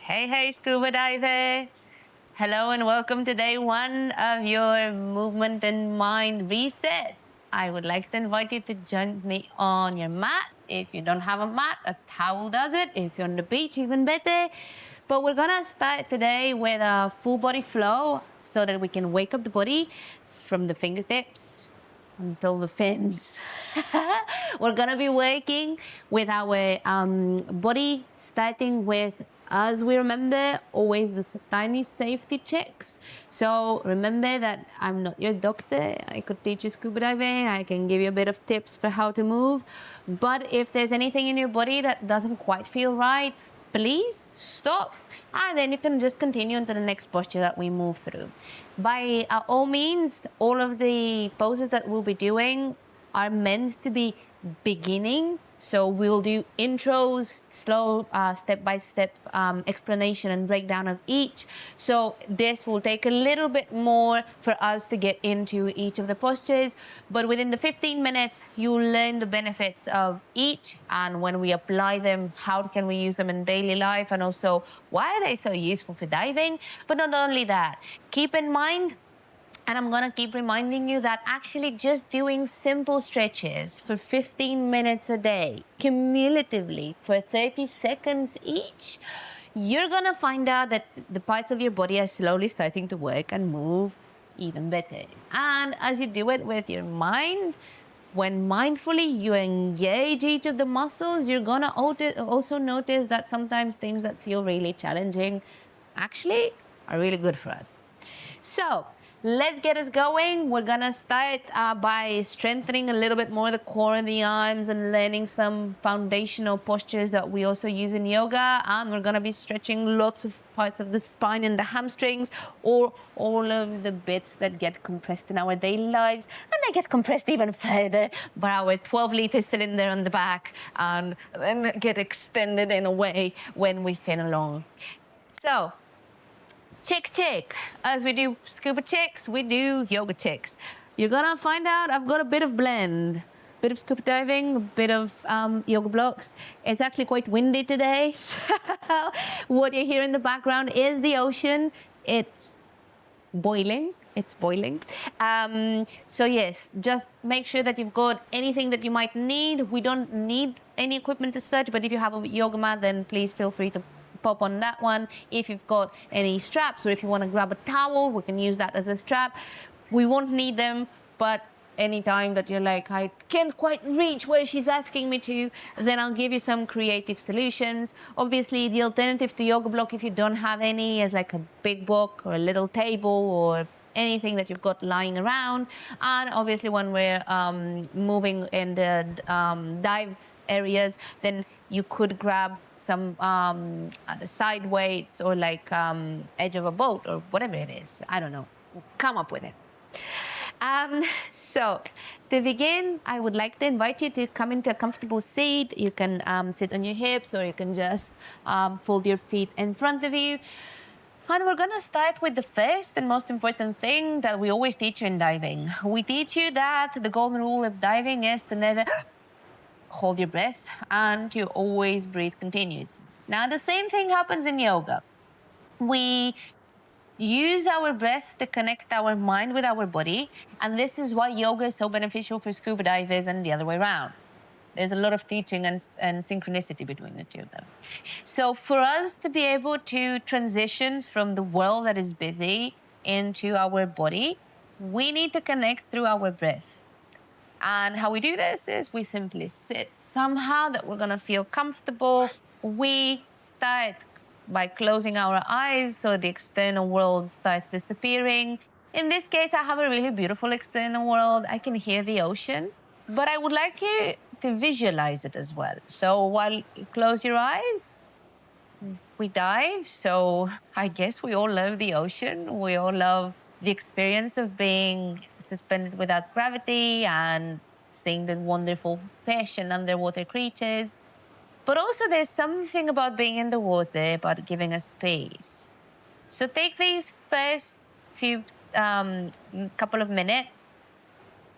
Hey, hey, scuba diver. Hello and welcome to day one of your movement and mind reset. I would like to invite you to join me on your mat. If you don't have a mat, a towel does it. If you're on the beach, even better. But we're gonna start today with a full body flow so that we can wake up the body from the fingertips until the fins. We're gonna be working with our body, starting with, as we remember, always the tiny safety checks. So remember that I'm not your doctor. I could teach you scuba diving. I can give you a bit of tips for how to move. But if there's anything in your body that doesn't quite feel right, please stop, and then you can just continue into the next posture that we move through. By all means, all of the poses that we'll be doing are meant to be beginning. So we'll do intros, slow step-by-step explanation and breakdown of each. So this will take a little bit more for us to get into each of the postures, but within the 15 minutes, you'll learn the benefits of each, and when we apply them, how can we use them in daily life, and also why are they so useful for diving. But not only that, keep in mind, and I'm gonna keep reminding you that actually just doing simple stretches for 15 minutes a day, cumulatively for 30 seconds each, you're gonna find out that the parts of your body are slowly starting to work and move even better. And as you do it with your mind, when mindfully you engage each of the muscles, you're gonna also notice that sometimes things that feel really challenging actually are really good for us. So let's get us going. We're gonna start by strengthening a little bit more the core and the arms and learning some foundational postures that we also use in yoga. And we're gonna be stretching lots of parts of the spine and the hamstrings, or all of the bits that get compressed in our daily lives. And they get compressed even further by our 12-liter cylinder on the back, and then get extended in a way when we fin along. So check. As we do scuba checks, we do yoga checks. You're gonna find out I've got a bit of blend, bit of scuba diving, a bit of yoga blocks. It's actually quite windy today, so what you hear in the background is the ocean. It's boiling. So yes, just make sure that you've got anything that you might need. We don't need any equipment as such, but if you have a yoga mat, then please feel free to pop on that one. If you've got any straps, or if you want to grab a towel, we can use that as a strap. We won't need them, but anytime that you're like, I can't quite reach where she's asking me to, then I'll give you some creative solutions. Obviously, the alternative to yoga block, if you don't have any, is like a big book or a little table or anything that you've got lying around. And obviously, when we're moving in the dive areas, then you could grab some side weights, or like edge of a boat, or whatever it is. I don't know. Come up with it. So to begin, I would like to invite you to come into a comfortable seat. You can sit on your hips, or you can just fold your feet in front of you. And we're gonna start with the first and most important thing that we always teach you in diving. We teach you that the golden rule of diving is to never hold your breath, and you always breathe continuously. Now, the same thing happens in yoga. We use our breath to connect our mind with our body, and this is why yoga is so beneficial for scuba divers and the other way around. There's a lot of teaching and synchronicity between the two of them. So for us to be able to transition from the world that is busy into our body, we need to connect through our breath. And how we do this is we simply sit somehow that we're gonna feel comfortable. We start by closing our eyes so the external world starts disappearing. In this case, I have a really beautiful external world. I can hear the ocean, but I would like you to visualize it as well. So while you close your eyes, we dive. So I guess we all love the ocean. We all love the experience of being suspended without gravity and seeing the wonderful fish and underwater creatures. But also there's something about being in the water, about giving us space. So take these first few couple of minutes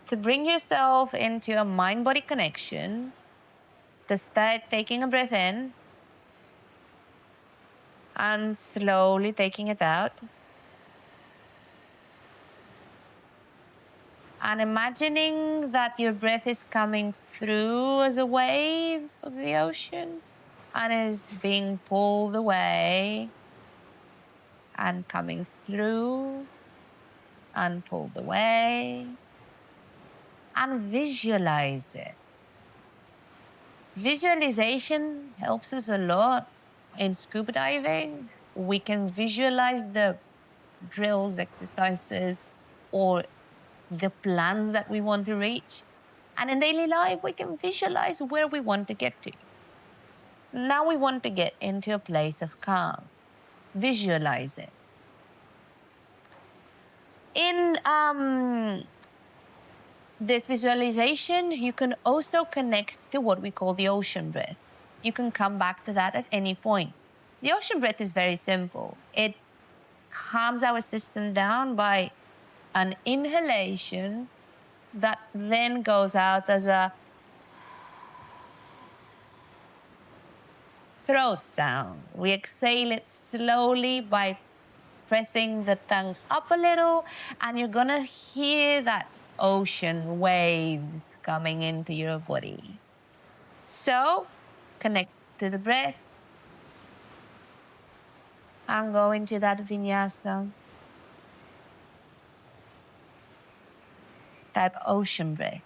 to bring yourself into a mind-body connection, to start taking a breath in And slowly taking it out. And imagining that your breath is coming through as a wave of the ocean and is being pulled away and coming through and pulled away. And visualize it. Visualization helps us a lot in scuba diving. We can visualize the drills, exercises, or the plans that we want to reach. And in daily life, we can visualize where we want to get to. Now we want to get into a place of calm. Visualize it. In this visualization, you can also connect to what we call the ocean breath. You can come back to that at any point. The ocean breath is very simple. It calms our system down by an inhalation that then goes out as a throat sound. We exhale it slowly by pressing the tongue up a little, and you're gonna hear that ocean waves coming into your body. So connect to the breath and go into that vinyasa, that ocean breath.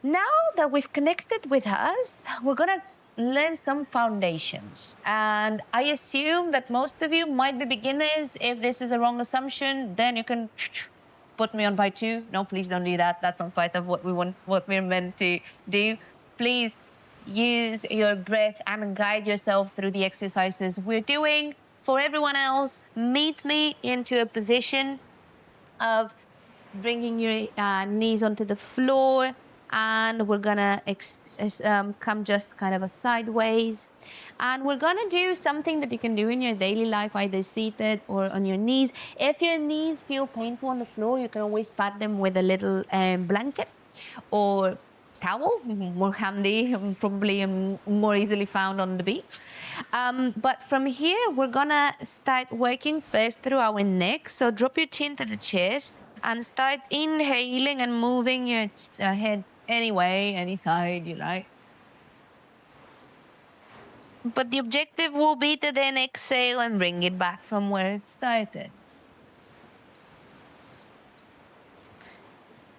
Now that we've connected with us, we're gonna learn some foundations. And I assume that most of you might be beginners. If this is a wrong assumption, then you can put me on by 2. No, please don't do that. That's not part of what we're meant to do. Please use your breath and guide yourself through the exercises we're doing. For everyone else, meet me into a position of bringing your knees onto the floor, and we're gonna come just kind of a sideways, and we're gonna do something that you can do in your daily life, either seated or on your knees. If your knees feel painful on the floor, you can always pat them with a little blanket or towel, more handy, probably more easily found on the beach. But from here, we're gonna start working first through our neck. So drop your chin to the chest and start inhaling and moving your head any way, any side you like. But the objective will be to then exhale and bring it back from where it started.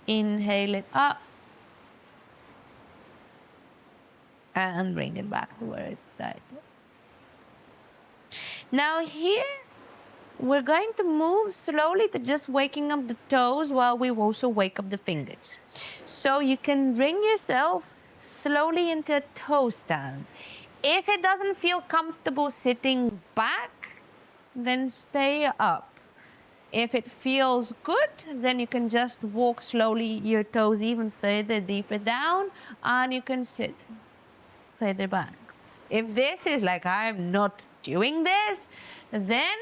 Inhale it up and bring it back to where it started. Now here, we're going to move slowly to just waking up the toes while we also wake up the fingers. So you can bring yourself slowly into a toe stand. If it doesn't feel comfortable sitting back, then stay up. If it feels good, then you can just walk slowly your toes even further deeper down, and you can sit further back. If this is like, I'm not doing this, then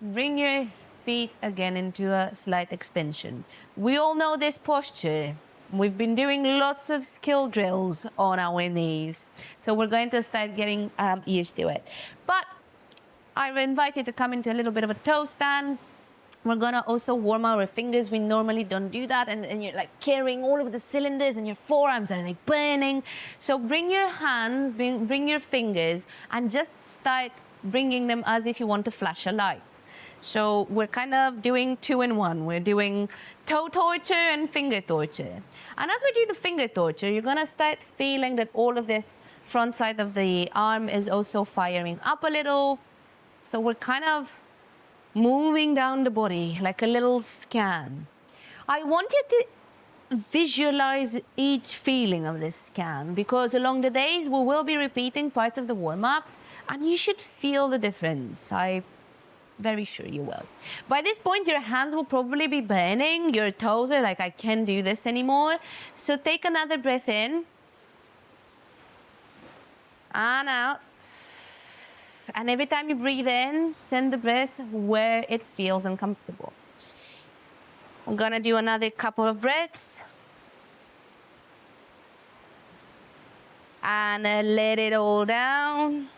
bring your feet again into a slight extension. We all know this posture. We've been doing lots of skill drills on our knees, so we're going to start getting used to it. But I invite you to come into a little bit of a toe stand. We're gonna also warm our fingers. We normally don't do that, and you're like carrying all of the cylinders and your forearms are like burning. So bring your hands, bring your fingers, and just start bringing them as if you want to flash a light. So we're kind of doing 2 in 1. We're doing toe torture and finger torture. And as we do the finger torture, you're gonna start feeling that all of this front side of the arm is also firing up a little. So we're kind of moving down the body like a little scan. I want you to visualize each feeling of this scan, because along the days we will be repeating parts of the warm-up, and you should feel the difference. I'm very sure you will. By this point, your hands will probably be burning. Your toes are like, I can't do this anymore. So take another breath in and out. And every time you breathe in, send the breath where it feels uncomfortable. I'm gonna do another couple of breaths. And let it all down.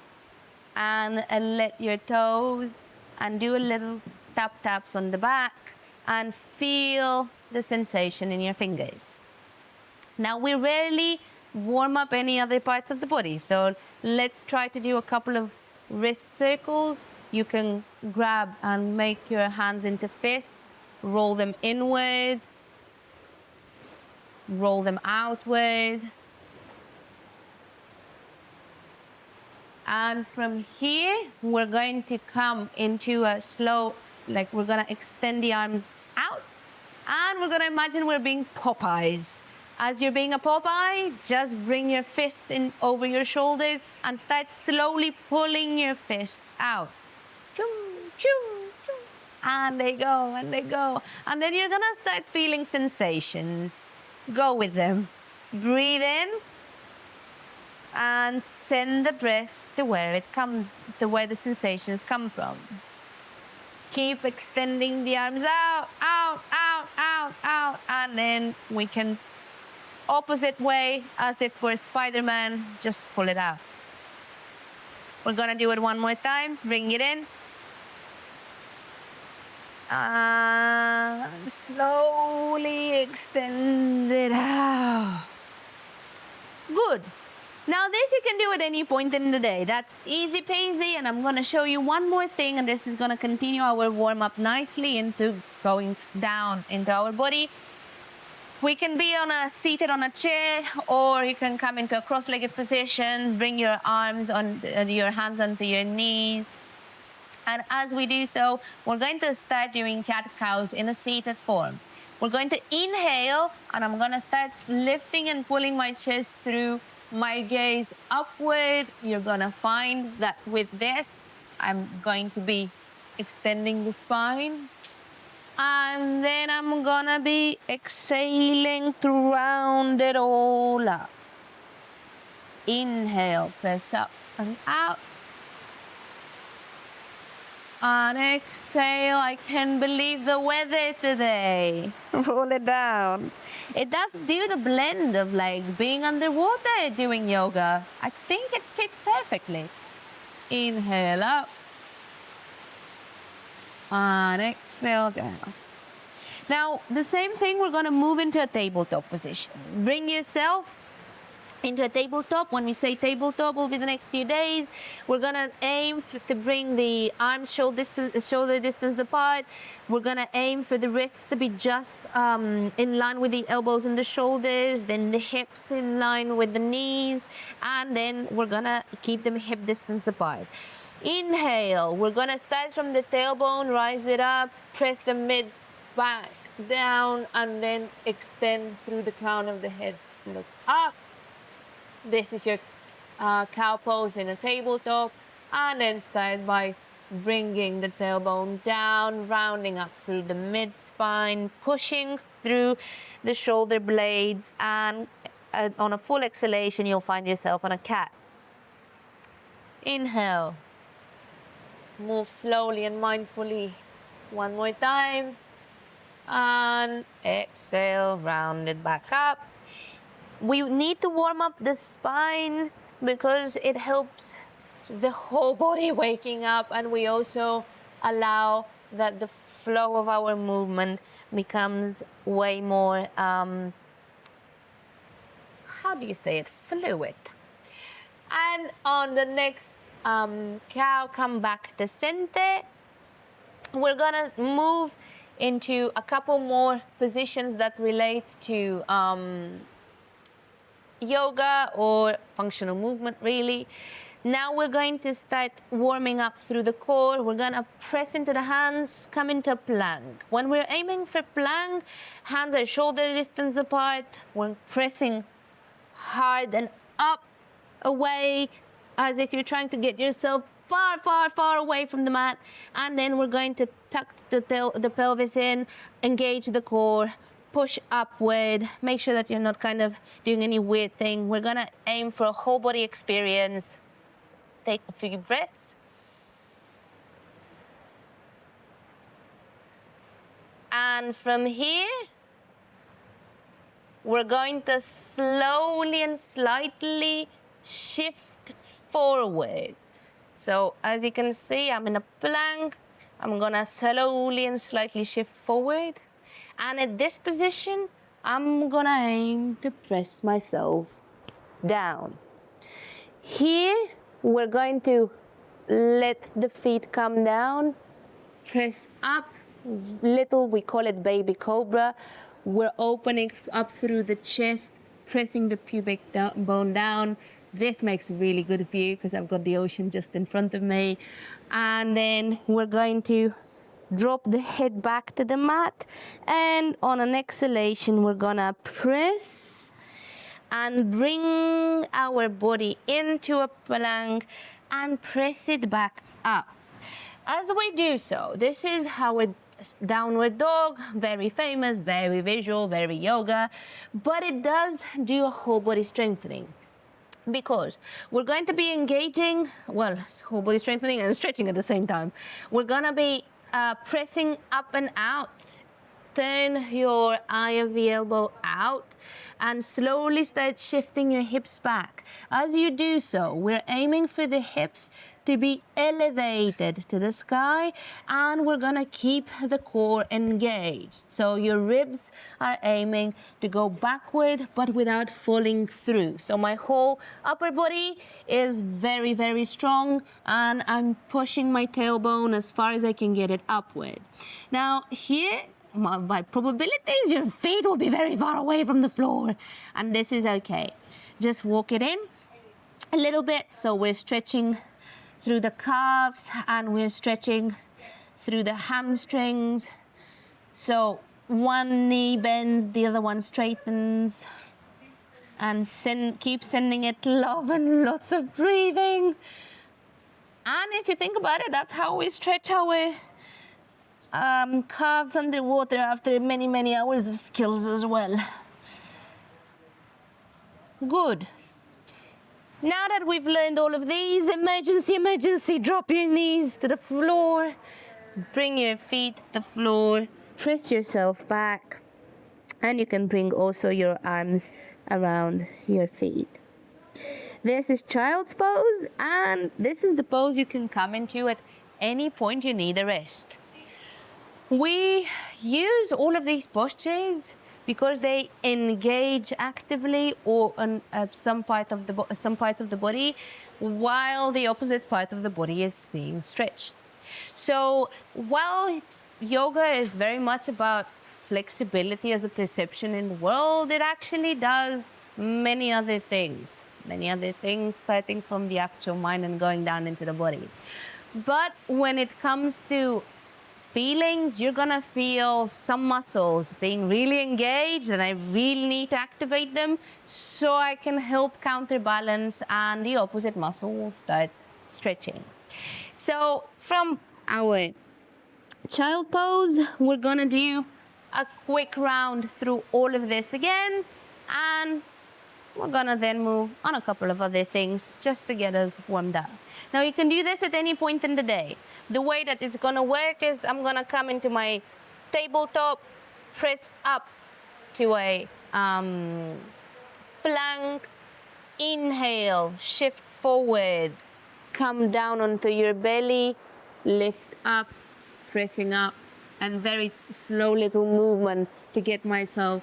and let your toes and do a little tap taps on the back and feel the sensation in your fingers. Now, we rarely warm up any other parts of the body, so let's try to do a couple of wrist circles. You can grab and make your hands into fists, roll them inward, roll them outward. And from here, we're going to come into a slow, like we're gonna extend the arms out, and we're gonna imagine we're being Popeyes. As you're being a Popeye, just bring your fists in over your shoulders and start slowly pulling your fists out. Choo, choo, choo. And they go, and they go. And then you're gonna start feeling sensations. Go with them. Breathe in and send the breath to where it comes, to where the sensations come from. Keep extending the arms out, out, out, out, out, and then we can opposite way, as if we're Spider-Man, just pull it out. We're gonna do it one more time. Bring it in. And slowly extend it out. Good. Now this you can do at any point in the day. That's easy peasy, and I'm gonna show you one more thing, and this is gonna continue our warm-up nicely into going down into our body. We can be seated on a chair, or you can come into a cross-legged position, bring your arms on your hands onto your knees. And as we do so, we're going to start doing cat-cows in a seated form. We're going to inhale, and I'm gonna start lifting and pulling my chest through, my gaze upward. You're gonna find that with this, I'm going to be extending the spine. And then I'm gonna be exhaling to round it all up. Inhale, press up and out. And exhale, I can't believe the weather today. Roll it down. It does do the blend of like being underwater doing yoga. I think it fits perfectly. Inhale up. And exhale down. Now, the same thing, we're gonna move into a tabletop position. Bring yourself into a tabletop. When we say tabletop over the next few days, we're gonna aim to bring the arms shoulder distance apart. We're gonna aim for the wrists to be just in line with the elbows and the shoulders, then the hips in line with the knees, and then we're gonna keep them hip distance apart. Inhale, we're gonna start from the tailbone, rise it up, press the mid back down, and then extend through the crown of the head. Look up. This is your cow pose in a tabletop. And then start by bringing the tailbone down, rounding up through the mid spine, pushing through the shoulder blades, and on a full exhalation, you'll find yourself on a cat. Inhale. Move slowly and mindfully. One more time. And exhale, round it back up. We need to warm up the spine because it helps the whole body waking up, and we also allow that the flow of our movement becomes way more, how do you say it, fluid. And on the next cow, come back to center. We're gonna move into a couple more positions that relate to yoga or functional movement, really. Now we're going to start warming up through the core. We're gonna press into the hands, come into plank. When we're aiming for plank, hands are shoulder distance apart. We're pressing hard and up, away, as if you're trying to get yourself far, far, far away from the mat. And then we're going to tuck the pelvis in, engage the core, push upward. Make sure that you're not kind of doing any weird thing. We're gonna aim for a whole body experience. Take a few breaths. And from here, we're going to slowly and slightly shift forward. So as you can see, I'm in a plank. I'm gonna slowly and slightly shift forward. And at this position, I'm gonna aim to press myself down. Here, we're going to let the feet come down, press up, little, we call it baby cobra. We're opening up through the chest, pressing the pubic bone down. This makes a really good view because I've got the ocean just in front of me. And then we're going to drop the head back to the mat. And on an exhalation, we're gonna press and bring our body into a plank and press it back up. As we do so, this is how a downward dog, very famous, very visual, very yoga, but it does do a whole body strengthening because we're going to be engaging, well, whole body strengthening and stretching at the same time. We're gonna be pressing up and out. Turn your eye of the elbow out and slowly start shifting your hips back. As you do so, we're aiming for the hips to be elevated to the sky, and we're gonna keep the core engaged. So your ribs are aiming to go backward, but without falling through. So my whole upper body is very, very strong, and I'm pushing my tailbone as far as I can get it upward. Now here, by probabilities, your feet will be very far away from the floor, and this is okay. Just walk it in a little bit. So we're stretching through the calves and we're stretching through the hamstrings. So one knee bends, the other one straightens, and keep sending it love and lots of breathing. And if you think about it, that's how we stretch our calves underwater after many, many hours of skills as well. Good. Now that we've learned all of these, emergency, drop your knees to the floor, bring your feet to the floor, press yourself back, and you can bring also your arms around your feet. This is child's pose, and this is the pose you can come into at any point you need a rest. We use all of these postures because they engage actively or on some parts of the body, while the opposite part of the body is being stretched. So while yoga is very much about flexibility as a perception in the world, it actually does many other things, starting from the actual mind and going down into the body. But when it comes to feelings, you're gonna feel some muscles being really engaged, and I really need to activate them so I can help counterbalance and the opposite muscle will start stretching. So from our child pose, we're gonna do a quick round through all of this again, and we're gonna then move on a couple of other things just to get us warmed up. Now you can do this at any point in the day. The way that it's gonna work is I'm gonna come into my tabletop, press up to a plank, inhale, shift forward, come down onto your belly, lift up, pressing up, and very slow little movement to get myself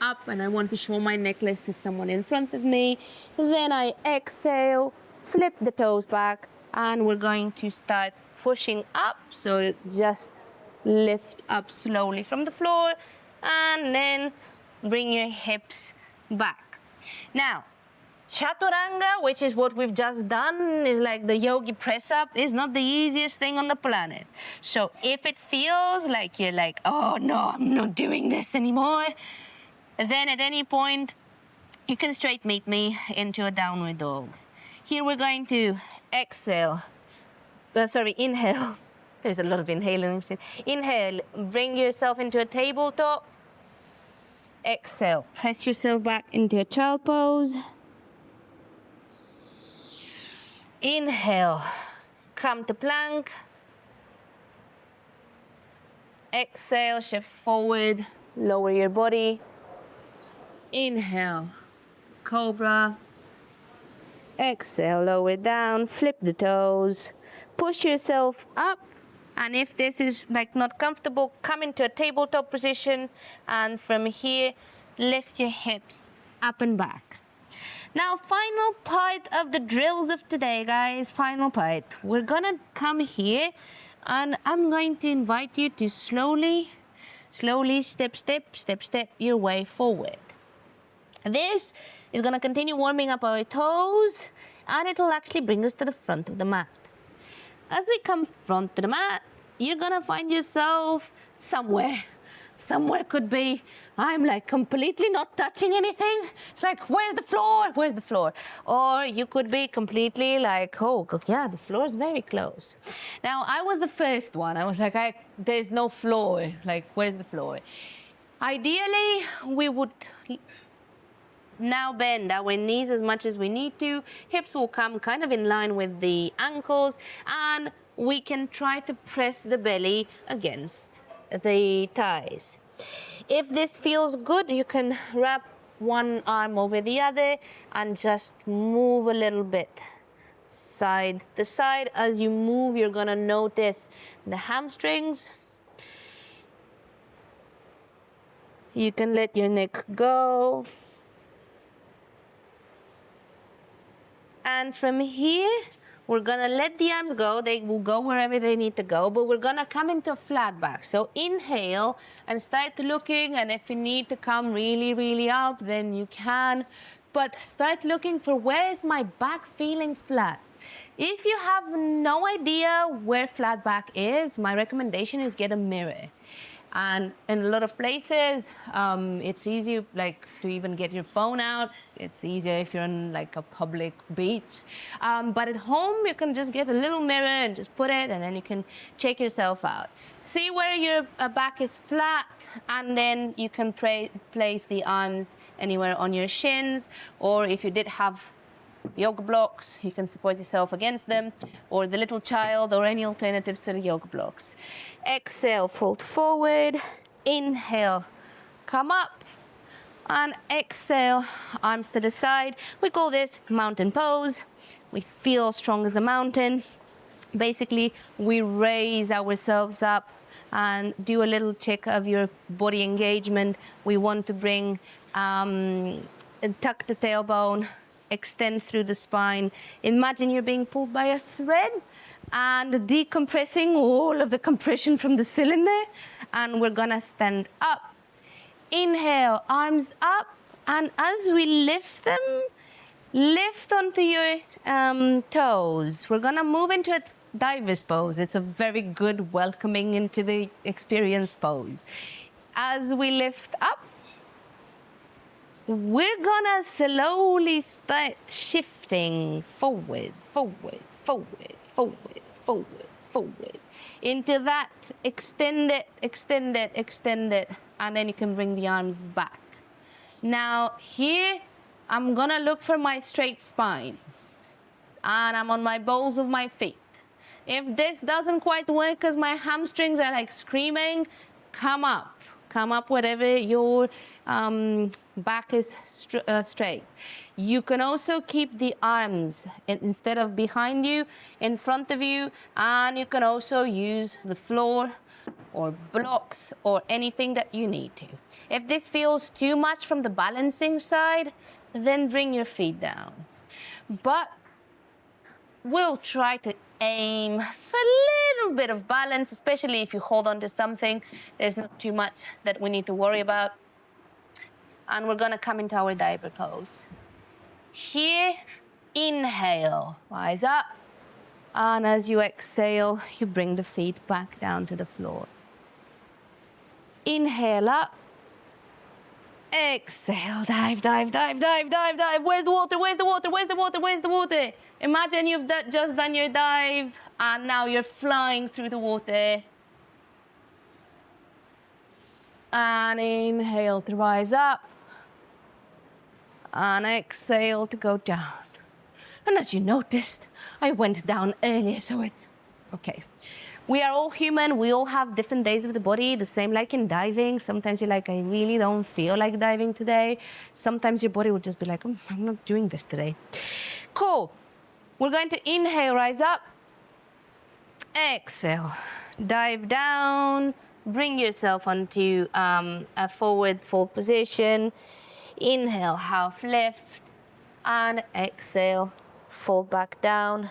up, and I want to show my necklace to someone in front of me. Then I exhale, flip the toes back, and we're going to start pushing up. So just lift up slowly from the floor, and then bring your hips back. Now, Chaturanga, which is what we've just done, is like the yogi press up, is not the easiest thing on the planet. So if it feels like you're like, oh no, I'm not doing this anymore, then at any point, you can straight meet me into a downward dog. Here we're going to inhale. There's a lot of inhaling. Inhale, bring yourself into a tabletop. Exhale, press yourself back into a child pose. Inhale, come to plank. Exhale, shift forward, lower your body. Inhale, cobra. Exhale, lower down, flip the toes. push yourself up. And if this is like not comfortable, come into a tabletop position. And from here, lift your hips up and back. Now, final part of the drills of today, guys, final part. We're gonna come here and I'm going to invite you to slowly, step, your way forward. This is gonna continue warming up our toes and it'll actually bring us to the front of the mat. As we come front to the mat, you're gonna find yourself somewhere. Somewhere could be, I'm like completely not touching anything. It's like, where's the floor? Where's the floor? Or you could be completely like, oh, yeah, the floor is very close. Now, I was the first one. I was like, there's no floor. Like, where's the floor? Ideally, we would now bend our knees as much as we need to. Hips will come kind of in line with the ankles, and we can try to press the belly against the thighs. If this feels good, you can wrap one arm over the other and just move a little bit side to side. As you move, you're gonna notice the hamstrings. You can let your neck go. And from here, we're gonna let the arms go. They will go wherever they need to go, but we're gonna come into flat back. So inhale and start looking, and if you need to come really, really up, then you can. But start looking for where is my back feeling flat. If you have no idea where flat back is, my recommendation is get a mirror. And in a lot of places, it's easy like to even get your phone out. It's easier if you're on like a public beach. But at home, you can just get a little mirror and just put it, and then you can check yourself out. See where your back is flat, and then you can place the arms anywhere on your shins, or if you did have yoga blocks, you can support yourself against them, or the little child, or any alternatives to the yoga blocks. Exhale, fold forward. Inhale, come up. And exhale, arms to the side. We call this mountain pose. We feel strong as a mountain. Basically, we raise ourselves up and do a little check of your body engagement. We want to bring, tuck the tailbone, extend through the spine. Imagine you're being pulled by a thread and decompressing all of the compression from the cylinder. And we're gonna stand up. Inhale, arms up. And as we lift them, lift onto your toes. We're gonna move into a diver's pose. It's a very good welcoming into the experience pose. As we lift up, we're gonna slowly start shifting forward, forward, forward, forward, forward, forward. Into that, extend it, extend it, extend it, and then you can bring the arms back. Now here, I'm gonna look for my straight spine, and I'm on my balls of my feet. If this doesn't quite work because my hamstrings are like screaming, come up. Come up whatever your back is straight. You can also keep the arms instead of behind you, in front of you, and you can also use the floor or blocks or anything that you need to. If this feels too much from the balancing side, then bring your feet down. But we'll try to aim for a little bit of balance, especially if you hold on to something. There's not too much that we need to worry about. And we're gonna come into our diver pose. Here, inhale, rise up. And as you exhale, you bring the feet back down to the floor. Inhale up. Exhale, dive, dive, dive, dive, dive, dive. Where's the water? Where's the water? Where's the water? Where's the water? Imagine you've just done your dive and now you're flying through the water. And inhale to rise up. And exhale to go down. And as you noticed, I went down earlier, so it's okay. We are all human. We all have different days of the body, the same like in diving. Sometimes you're like, I really don't feel like diving today. Sometimes your body will just be like, I'm not doing this today. Cool. We're going to inhale, rise up. Exhale, dive down, bring yourself onto a forward fold position. Inhale, half lift, and exhale, fold back down.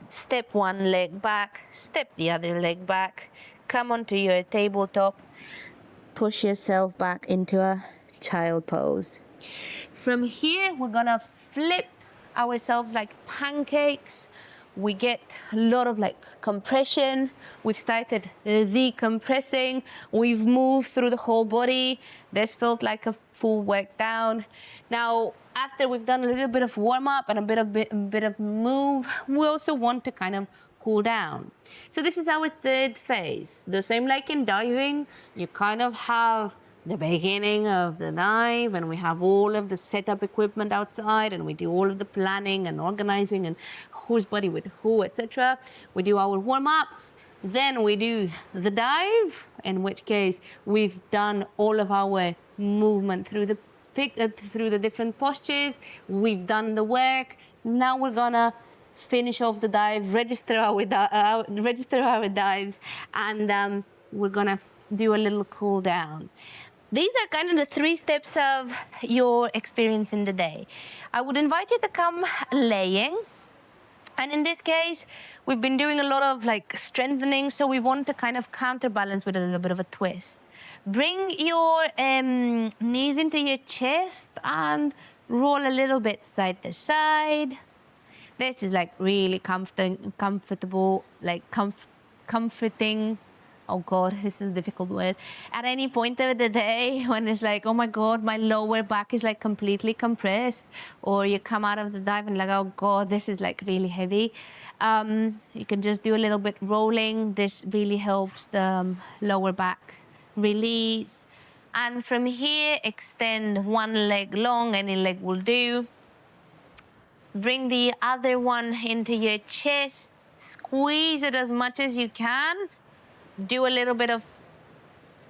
Step one leg back, step the other leg back. Come onto your tabletop, push yourself back into a child pose. From here, we're gonna flip ourselves like pancakes. We get a lot of like compression. We've started decompressing. We've moved through the whole body. This felt like a full work down. Now, after we've done a little bit of warm up and a bit of move, we also want to kind of cool down. So this is our third phase. The same like in diving, you kind of have the beginning of the dive and we have all of the setup equipment outside and we do all of the planning and organizing and whose body with who, etc. We do our warm up, then we do the dive, in which case we've done all of our movement through the different postures. We've done the work. Now we're gonna finish off the dive, register our dives, and we're gonna do a little cool down. These are kind of the 3 steps of your experience in the day. I would invite you to come laying. And in this case, we've been doing a lot of like strengthening, so we want to kind of counterbalance with a little bit of a twist. Bring your knees into your chest and roll a little bit side to side. This is like really comfortable, like comforting. Oh God, this is a difficult word. At any point of the day when it's like, oh my God, my lower back is like completely compressed, or you come out of the dive and like, oh God, this is like really heavy. You can just do a little bit rolling. This really helps the lower back release. And from here, extend one leg long, any leg will do. Bring the other one into your chest, squeeze it as much as you can. Do a little bit of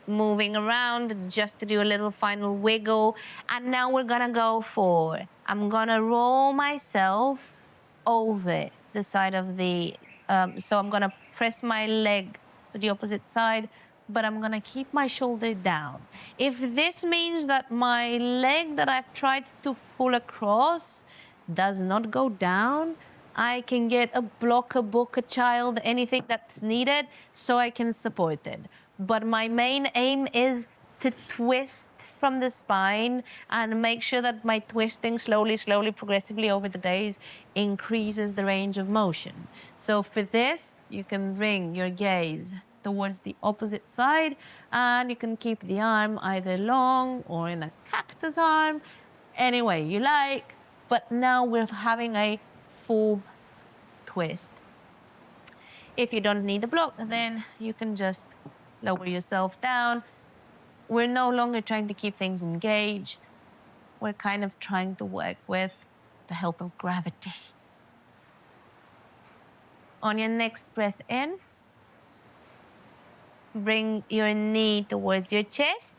moving around just to do a little final wiggle. And now we're gonna go for, I'm gonna roll myself over the side of the, so I'm gonna press my leg to the opposite side, but I'm gonna keep my shoulder down. If this means that my leg that I've tried to pull across does not go down, I can get a block, a book, a child, anything that's needed so I can support it. But my main aim is to twist from the spine and make sure that my twisting slowly, progressively over the days increases the range of motion. So for this, you can bring your gaze towards the opposite side and you can keep the arm either long or in a cactus arm, any way you like. But now we're having a full twist. If you don't need the block, then you can just lower yourself down. We're no longer trying to keep things engaged. We're kind of trying to work with the help of gravity. On your next breath in, bring your knee towards your chest.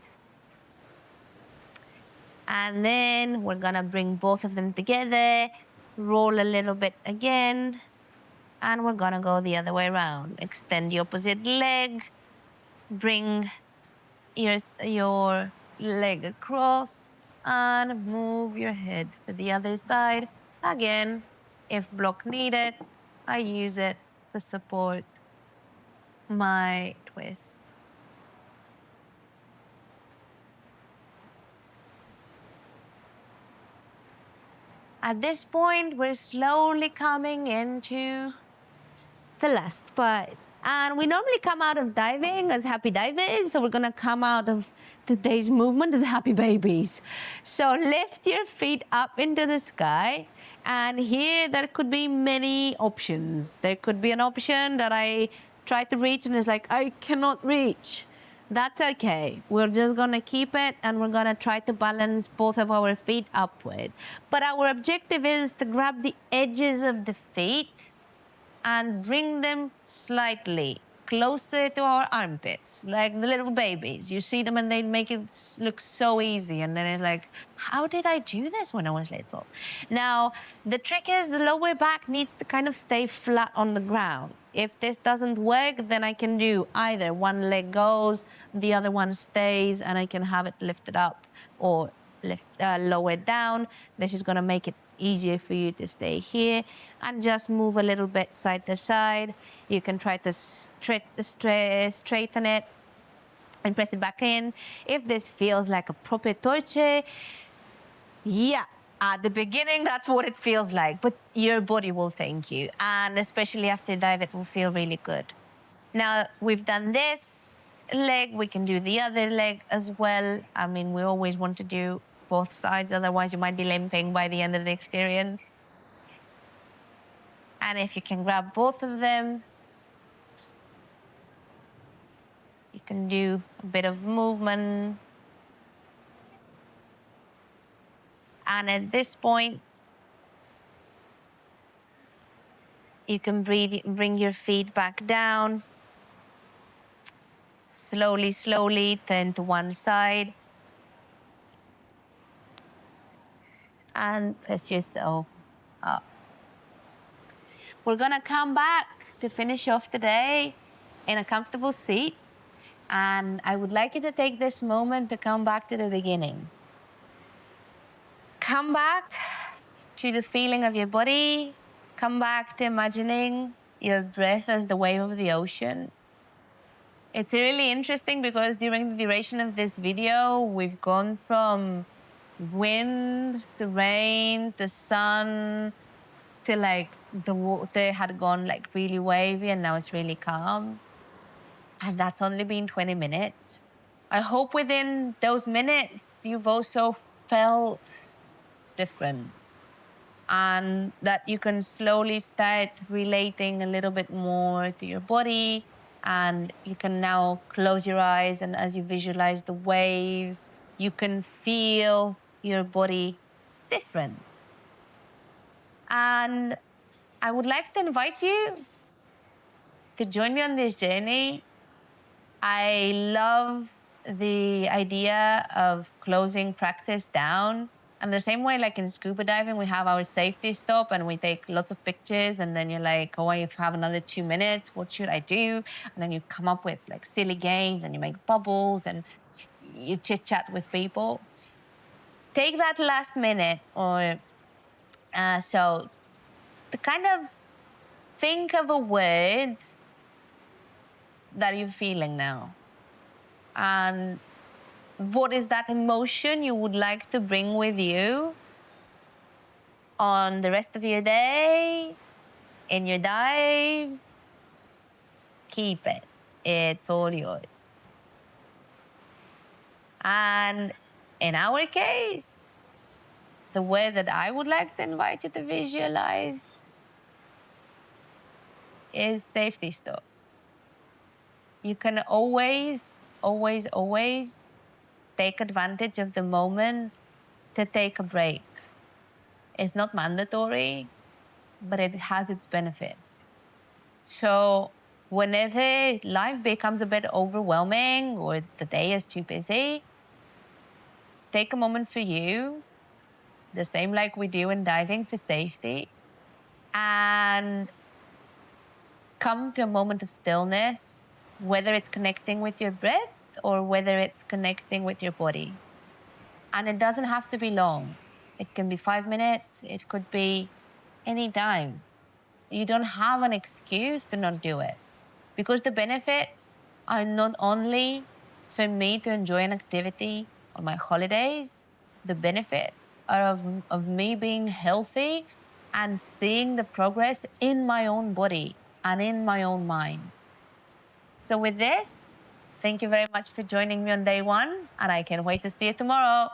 And then we're gonna bring both of them together, roll a little bit again, and we're gonna go the other way around. Extend the opposite leg, bring your leg across, and move your head to the other side. Again, if block needed, I use it to support my twist. At this point, we're slowly coming into the last part. And we normally come out of diving as happy divers, so we're gonna come out of today's movement as happy babies. So lift your feet up into the sky, and here there could be many options. There could be an option that I try to reach and it's like, I cannot reach. That's okay. We're just gonna keep it and we're gonna try to balance both of our feet upward. But our objective is to grab the edges of the feet and bring them slightly closer to our armpits, like the little babies. You see them and they make it look so easy. And then it's like, how did I do this when I was little? Now, the trick is the lower back needs to kind of stay flat on the ground. If this doesn't work, then I can do either one leg goes, the other one stays, and I can have it lifted up or lowered down. This is going to make it easier for you to stay here and just move a little bit side to side. You can try to straighten it and press it back in. If this feels like a proper torture, yeah, at the beginning, that's what it feels like, but your body will thank you. And especially after dive, it will feel really good. Now, we've done this leg, we can do the other leg as well. I mean, we always want to do both sides, otherwise you might be limping by the end of the experience. And if you can grab both of them, you can do a bit of movement. And at this point, you can bring your feet back down. Slowly, slowly turn to one side. And press yourself up. We're gonna come back to finish off the day in a comfortable seat. And I would like you to take this moment to come back to the beginning. Come back to the feeling of your body. Come back to imagining your breath as the wave of the ocean. It's really interesting because during the duration of this video, we've gone from wind, the rain, the sun, to like the water had gone like really wavy and now it's really calm. And that's only been 20 minutes. I hope within those minutes you've also felt different and that you can slowly start relating a little bit more to your body. And you can now close your eyes, and as you visualize the waves, you can feel your body different. And I would like to invite you to join me on this journey. I love the idea of closing practice down. And the same way, like in scuba diving, we have our safety stop and we take lots of pictures. And then you're like, oh, I have another 2 minutes. What should I do? And then you come up with like silly games and you make bubbles and you chit chat with people. Take that last minute or so to kind of think of a word that you're feeling now. And what is that emotion you would like to bring with you on the rest of your day, in your dives? Keep it. It's all yours. And in our case, the word that I would like to invite you to visualize is safety stop. You can always, always, always take advantage of the moment to take a break. It's not mandatory, but it has its benefits. So whenever life becomes a bit overwhelming or the day is too busy, take a moment for you, the same like we do in diving for safety, and come to a moment of stillness, whether it's connecting with your breath or whether it's connecting with your body. And it doesn't have to be long. It can be 5 minutes. It could be any time. You don't have an excuse to not do it, because the benefits are not only for me to enjoy an activity on my holidays. The benefits are of me being healthy and seeing the progress in my own body and in my own mind. So with this, thank you very much for joining me on day one, and I can't wait to see you tomorrow.